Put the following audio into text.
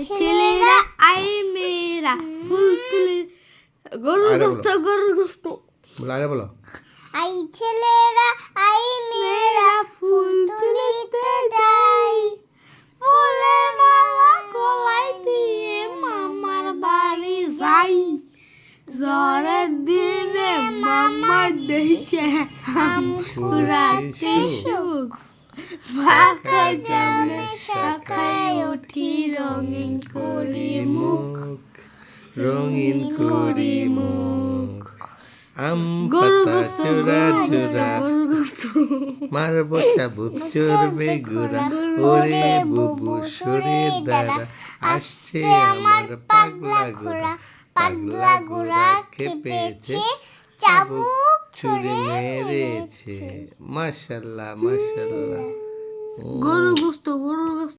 ছেলেরা আই মেয়েরা ফুল তুলে গরুর গোস্ত বলো আই ছেলেরা আই মেয়েরা ফুল তুলিতে যাই, ফুলের মালা গলায় দিয়ে মামার বাড়ি যাই। ঝড়ের দিনে মামার দেশে আম কুড়াতে সুখ, ফাঁকা জামে শাখায় উঠি রঙিন করি মুখ, রঙিন করি মুখ। আম গরুর পাতা গোস্ত চূড়া চূড়া গরুর গোস্ত মারবো চাবুক চড়বে গুড়া, ওরে বুবু সরে দাঁড়া, আসছে আমার পাগলা ঘোড়া। পাগলা ঘোড়া খেপেছে, চাবুক ছুঁড়ে মেরেছে। মাশাআল্লাহ মাশাআল্লাহ। গরুর গোস্ত